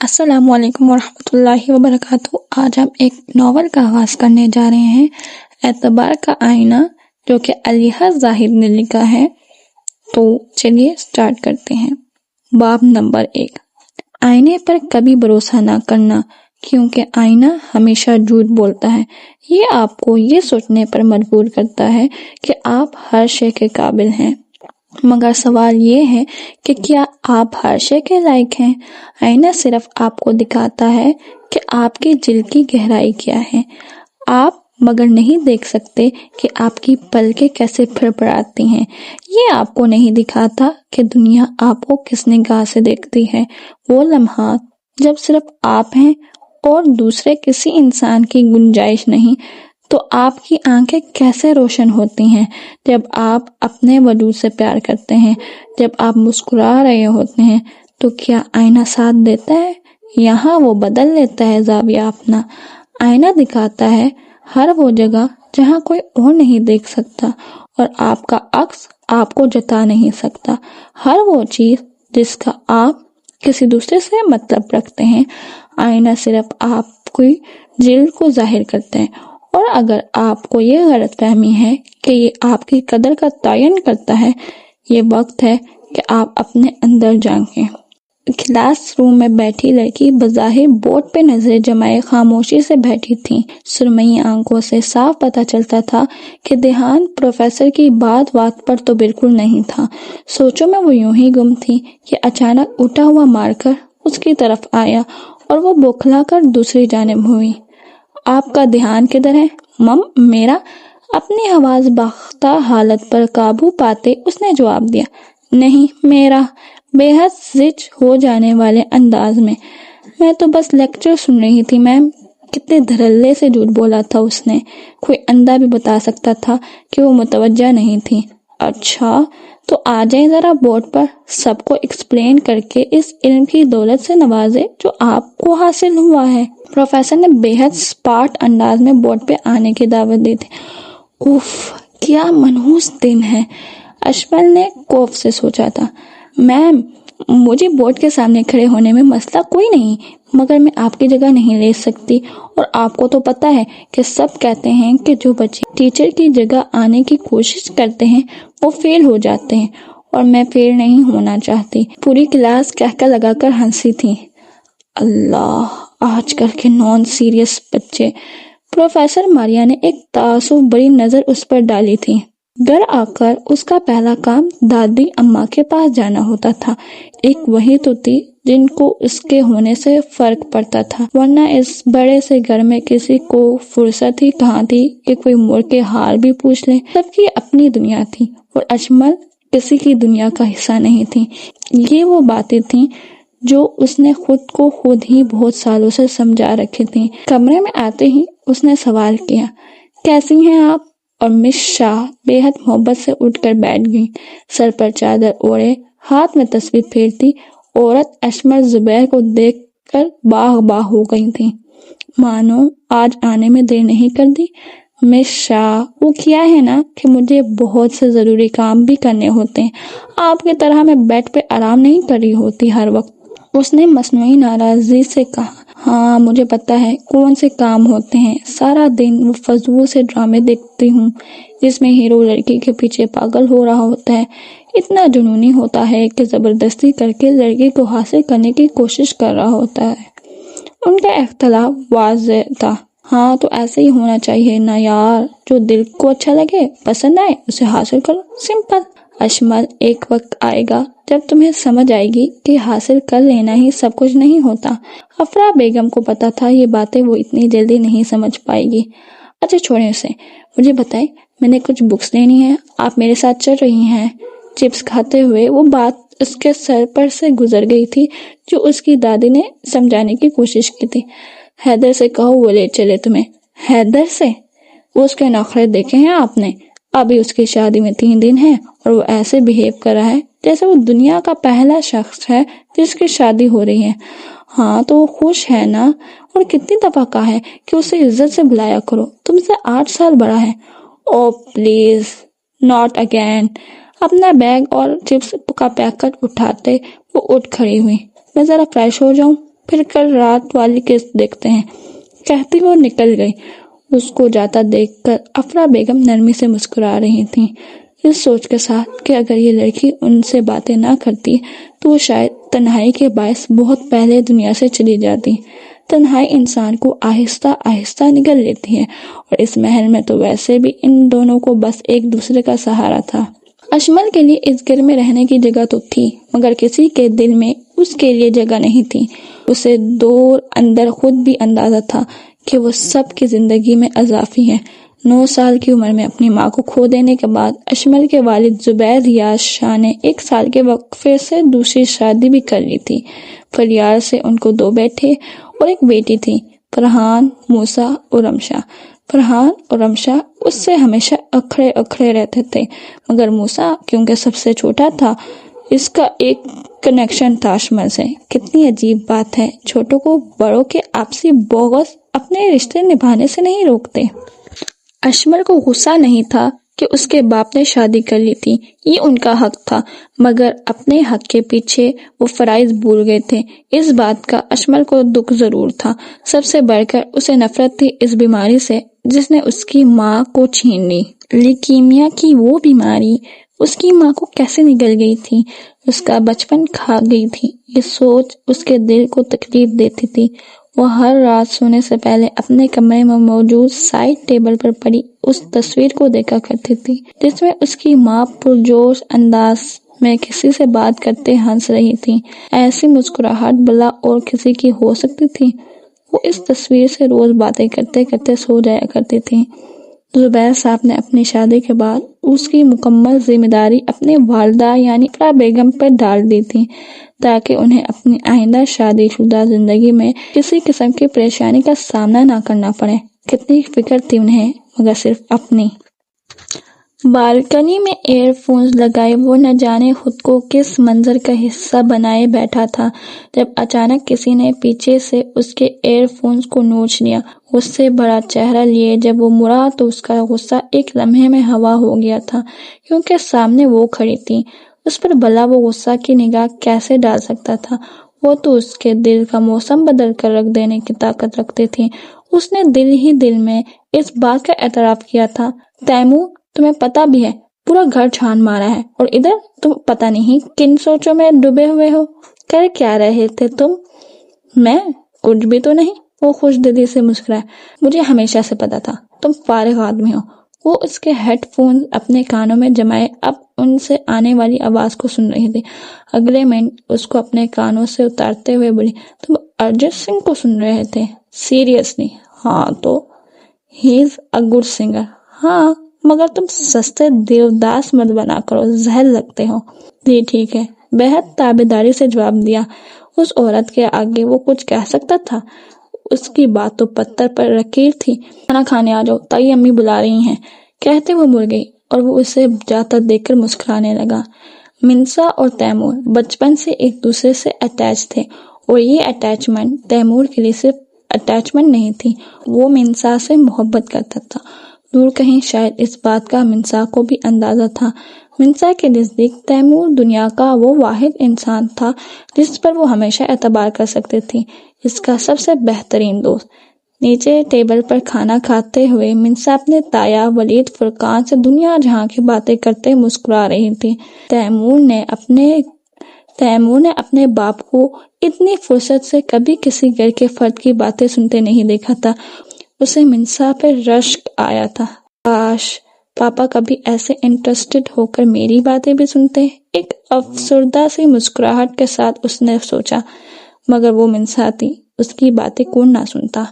السلام علیکم ورحمۃ اللہ وبرکاتہ۔ آج ہم ایک ناول کا آغاز کرنے جا رہے ہیں، اعتبار کا آئینہ، جو کہ علیحہ ظاہر نے لکھا ہے۔ تو چلیے سٹارٹ کرتے ہیں۔ باب نمبر 1، آئینے پر کبھی بھروسہ نہ کرنا، کیونکہ آئینہ ہمیشہ جھوٹ بولتا ہے۔ یہ آپ کو یہ سوچنے پر مجبور کرتا ہے کہ آپ ہر شے کے قابل ہیں، مگر سوال یہ ہے کہ کیا آپ ہر شے کے لائق ہیں؟ آئینہ صرف آپ کو دکھاتا ہے کہ آپ کی دل کی گہرائی کیا ہے، آپ مگر نہیں دیکھ سکتے کہ آپ کی پلکیں کیسے پھڑپڑاتی ہیں۔ یہ آپ کو نہیں دکھاتا کہ دنیا آپ کو کس نگاہ سے دیکھتی ہے۔ وہ لمحات جب صرف آپ ہیں اور دوسرے کسی انسان کی گنجائش نہیں، تو آپ کی آنکھیں کیسے روشن ہوتی ہیں جب آپ اپنے وجود سے پیار کرتے ہیں۔ جب آپ مسکرا رہے ہوتے ہیں تو کیا آئینہ ساتھ دیتا ہے؟ یہاں وہ بدل لیتا ہے زاویہ اپنا۔ آئینہ دکھاتا ہے ہر وہ جگہ جہاں کوئی اور نہیں دیکھ سکتا، اور آپ کا عکس آپ کو جتا نہیں سکتا۔ ہر وہ چیز جس کا آپ کسی دوسرے سے مطلب رکھتے ہیں، آئینہ صرف آپ کی دل کو ظاہر کرتے ہیں۔ اور اگر آپ کو یہ غلط فہمی ہے کہ یہ آپ کی قدر کا تعین کرتا ہے، یہ وقت ہے کہ آپ اپنے اندر جھانکیں۔ کلاس روم میں بیٹھی لڑکی بظاہر بورڈ پہ نظریں جمائے خاموشی سے بیٹھی تھی۔ سرمئی آنکھوں سے صاف پتہ چلتا تھا کہ دھیان پروفیسر کی بات پر تو بالکل نہیں تھا۔ سوچوں میں وہ یوں ہی گم تھی کہ اچانک اٹھا ہوا مارکر اس کی طرف آیا اور وہ بوکھلا کر دوسری جانب ہوئی۔ آپ کا دھیان کدھر ہے مم؟ میرا؟ اپنی حواس باختہ حالت پر قابو پاتے اس نے جواب دیا، نہیں میرا، بے حد زج ہو جانے والے انداز میں۔ میں تو بس لیکچر سن رہی تھی میم۔ کتنے دھڑلے سے جھوٹ بولا تھا اس نے، کوئی اندھا بھی بتا سکتا تھا کہ وہ متوجہ نہیں تھی۔ اچھا تو آ جائیں ذرا بورڈ پر، سب کو ایکسپلین کر کے اس علم کی دولت سے نوازے جو آپ کو حاصل ہوا ہے۔ پروفیسر نے بے حد اسپاٹ انداز میں بورڈ پہ آنے کی دعوت دی تھی۔ اوف، کیا منحوس دن ہے، اشمل نے خوف سے سوچا تھا۔ میم، مجھے بورڈ کے سامنے کھڑے ہونے میں مسئلہ کوئی نہیں، مگر میں آپ کی جگہ نہیں لے سکتی، اور آپ کو تو پتہ ہے کہ سب کہتے ہیں کہ جو بچے ٹیچر کی جگہ آنے کی کوشش کرتے ہیں وہ فیل ہو جاتے ہیں، اور میں فیل نہیں ہونا چاہتی۔ پوری کلاس کہکہ لگا کر ہنسی تھی۔ اللہ، آج کل کے نان سیریس بچے۔ پروفیسر ماریا نے ایک تعصب بری نظر اس پر ڈالی تھی۔ گھر آ کر اس کا پہلا کام دادی اماں کے پاس جانا ہوتا تھا۔ ایک وہی تو تھی جن کو اس کے ہونے سے فرق پڑتا تھا، ورنہ اس بڑے سے گھر میں کسی کو فرصت ہی کہاں تھی کہ کوئی مڑ کے حال بھی پوچھ لے۔ سب کی اپنی دنیا تھی اور اجمل کسی کی دنیا کا حصہ نہیں تھی۔ یہ وہ باتیں تھیں جو اس نے خود کو خود ہی بہت سالوں سے سمجھا رکھی تھی۔ کمرے میں آتے ہی اس نے سوال کیا، کیسی ہیں آپ؟ اور مس شاہ بے حد محبت سے اٹھ کر بیٹھ گئی، سر پر چادر اوڑے، ہاتھ میں تسبیح پھیرتی عورت اشمل زبیر کو دیکھ کر باغ باغ ہو گئی تھی۔ مانو آج آنے میں دیر نہیں کر دی۔ مس شاہ، وہ کیا ہے نا کہ مجھے بہت سے ضروری کام بھی کرنے ہوتے ہیں، آپ کی طرح میں بیڈ پہ آرام نہیں کر رہی ہوتی ہر وقت، اس نے مصنوعی ناراضگی سے کہا۔ ہاں مجھے پتا ہے کون سے کام ہوتے ہیں، سارا دن وہ فضول سے ڈرامے دیکھتی ہوں جس میں ہیرو لڑکی کے پیچھے پاگل ہو رہا ہوتا ہے، اتنا جنونی ہوتا ہے کہ زبردستی کر کے لڑکی کو حاصل کرنے کی کوشش کر رہا ہوتا ہے۔ ان کا اختلاف واضح تھا۔ ہاں تو ایسے ہی ہونا چاہیے نا یار، جو دل کو اچھا لگے، پسند آئے، اسے حاصل کرو، سمپل۔ اشمل، ایک وقت آئے گا جب تمہیں سمجھ آئے گی کہ حاصل کر لینا ہی سب کچھ نہیں ہوتا۔ افرا بیگم کو پتا تھا یہ باتیں وہ اتنی جلدی نہیں سمجھ پائے گی۔ اچھا چھوڑیں اسے، مجھے بتائیں، میں نے کچھ بکس لینی ہے، آپ میرے ساتھ چل رہی ہیں؟ چپس کھاتے ہوئے وہ بات اس کے سر پر سے گزر گئی تھی جو اس کی دادی نے سمجھانے کی کوشش کی تھی۔ حیدر سے کہو وہ لے چلے تمہیں۔ حیدر سے؟ اس کے نخرے دیکھے ہیں آپ نے؟ ابھی اس کی شادی میں 3 دن ہیں اور وہ ایسے بہیو کر رہا ہے جیسے وہ دنیا کا پہلا شخص ہے جس کی شادی ہو رہی ہے۔ ہاں تو وہ خوش ہے نا، اور کتنی دفعہ کہا ہے کہ اسے عزت سے بلایا کرو، تم سے 8 سال بڑا ہے۔ او پلیز ناٹ اگین۔ اپنا بیگ اور چپس کا پیکٹ اٹھاتے وہ اٹھ کھڑی ہوئی۔ میں ذرا فریش ہو جاؤں۔ پھر کل رات والی قسط دیکھتے ہیں، کہتی وہ نکل گئی۔ اس کو جاتا دیکھ کر افرا بیگم نرمی سے مسکرا رہی تھیں، اس سوچ کے ساتھ کہ اگر یہ لڑکی ان سے باتیں نہ کرتی تو وہ شاید تنہائی کے باعث بہت پہلے دنیا سے چلی جاتی۔ تنہائی انسان کو آہستہ آہستہ نگل لیتی ہے، اور اس محل میں تو ویسے بھی ان دونوں کو بس ایک دوسرے کا سہارا تھا۔ اشمل کے لیے اس گھر میں رہنے کی جگہ تو تھی، مگر کسی کے دل میں اس کے لیے جگہ نہیں تھی۔ اسے دور اندر خود بھی اندازہ تھا کہ وہ سب کی زندگی میں اضافی ہے۔ 9 سال کی عمر میں اپنی ماں کو کھو دینے کے بعد اشمل کے والد زبیر ریاض شاہ نے 1 سال کے وقفے سے دوسری شادی بھی کر لی تھی۔ فلیار سے ان کو 2 بیٹے اور 1 بیٹی تھی، فرحان، موسیٰ اور رمشا۔ فرحان اور رمشا اس سے ہمیشہ اکھڑے اکھڑے رہتے تھے، مگر موسیٰ کیونکہ سب سے چھوٹا تھا، اس کا ایک کنیکشن تھا اشمل سے۔ کتنی عجیب بات ہے، چھوٹوں کو بڑوں کے آپسی بغض اپنے رشتے نبھانے سے نہیں روکتے۔ اشمل کو غصہ نہیں تھا کہ اس کے باپ نے شادی کر لی تھی، یہ ان کا حق تھا، مگر اپنے حق کے پیچھے وہ فرائض بھول گئے تھے۔ اس بات کا اشمل کو دکھ ضرور تھا، سب سے بڑھ کر اسے نفرت تھی اس بیماری سے جس نے اس کی ماں کو چھین لی۔ لیکیمیا کی وہ بیماری اس کی ماں کو کیسے نگل گئی تھی، اس کا بچپن کھا گئی تھی، یہ سوچ اس کے دل کو تکلیف دیتی تھی۔ وہ ہر رات سونے سے پہلے اپنے کمرے میں موجود سائڈ ٹیبل پر پڑی اس تصویر کو دیکھا کرتی تھی جس میں اس کی ماں پرجوش انداز میں کسی سے بات کرتے ہنس رہی تھی۔ ایسی مسکراہٹ بھلا اور کسی کی ہو سکتی تھی؟ وہ اس تصویر سے روز باتیں کرتے کرتے سو جایا کرتی تھی۔ زبیر صاحب نے اپنی شادی کے بعد اس کی مکمل ذمہ داری اپنی والدہ یعنی افرا بیگم پر ڈال دی تھی تاکہ انہیں اپنی آئندہ شادی شدہ زندگی میں کسی قسم کی پریشانی کا سامنا نہ کرنا پڑے۔ کتنی فکر تھی انہیں، مگر صرف اپنی۔ بالکنی میں ایئر فونز لگائے وہ نہ جانے خود کو کس منظر کا حصہ بنائے بیٹھا تھا جب اچانک کسی نے پیچھے سے اس کے ایئر فونز کو نوچ لیا۔ غصے بھرا چہرہ لیے جب وہ مڑا تو اس کا غصہ ایک لمحے میں ہوا ہو گیا تھا، کیونکہ سامنے وہ کھڑی تھی۔ اس پر بھلا وہ غصہ کی نگاہ کیسے ڈال سکتا تھا؟ وہ تو اس کے دل کا موسم بدل کر رکھ دینے کی طاقت رکھتی تھی۔ اس نے دل ہی دل میں اس بات کا اعتراف کیا تھا، تیمور تمہیں پتہ بھی ہے پورا گھر چھان مارا ہے، اور ادھر تم پتہ نہیں کن سوچوں میں ڈوبے ہوئے ہو۔ کر کیا رہے تھے تم؟ میں کچھ بھی تو نہیں، وہ خوش دلی سے مسکرائے۔ مجھے ہمیشہ سے پتا تھا تم فارغ آدمی ہو۔ وہ اس کے ہیڈ فون اپنے کانوں میں جمائے اب ان سے آنے والی آواز کو سن رہی تھی۔ اگلے منٹ اس کو اپنے کانوں سے اتارتے ہوئے بولی، تم ارجیت سنگھ کو سن رہے تھے؟ سیریسلی؟ ہاں تو ہی از اے گڈ سنگر۔ ہاں مگر تم سستے دیوداس مت بنا کرو، زہر لگتے ہو۔ جی ٹھیک ہے، بہت تابعداری سے جواب دیا۔ اس عورت کے آگے وہ کچھ کہہ سکتا تھا؟ اس کی بات تو پتھر پر لکیر تھی۔ کھانا کھانے آ جاؤ، تائی امی بلا رہی ہیں، کہتے وہ مڑ گئی اور وہ اسے جاتا دیکھ کر مسکرانے لگا۔ منسا اور تیمور بچپن سے ایک دوسرے سے اٹیچ تھے، اور یہ اٹیچمنٹ تیمور کے لیے صرف اٹیچمنٹ نہیں تھی، وہ منسا سے محبت کرتا تھا۔ دور کہیں شاید اس بات کا منسا کو بھی اندازہ تھا۔ منسا کے نزدیک تیمور دنیا کا وہ واحد انسان تھا جس پر وہ ہمیشہ اعتبار کر سکتی تھی، اس کا سب سے بہترین دوست۔ نیچے ٹیبل پر کھانا کھاتے ہوئے منسا اپنے تایا ولید فرقان سے دنیا جہاں کی باتیں کرتے مسکرا رہی تھی۔ تیمور نے اپنے باپ کو اتنی فرصت سے کبھی کسی گھر کے فرد کی باتیں سنتے نہیں دیکھا تھا۔ اسے منسا پہ رشک آیا تھا، کاش پاپا کبھی ایسے انٹرسٹڈ ہو کر میری باتیں بھی سنتے۔ ایک افسردہ سی مسکراہٹ کے ساتھ اس نے سوچا، مگر وہ منسا تھی، اس کی باتیں کون نہ سنتا۔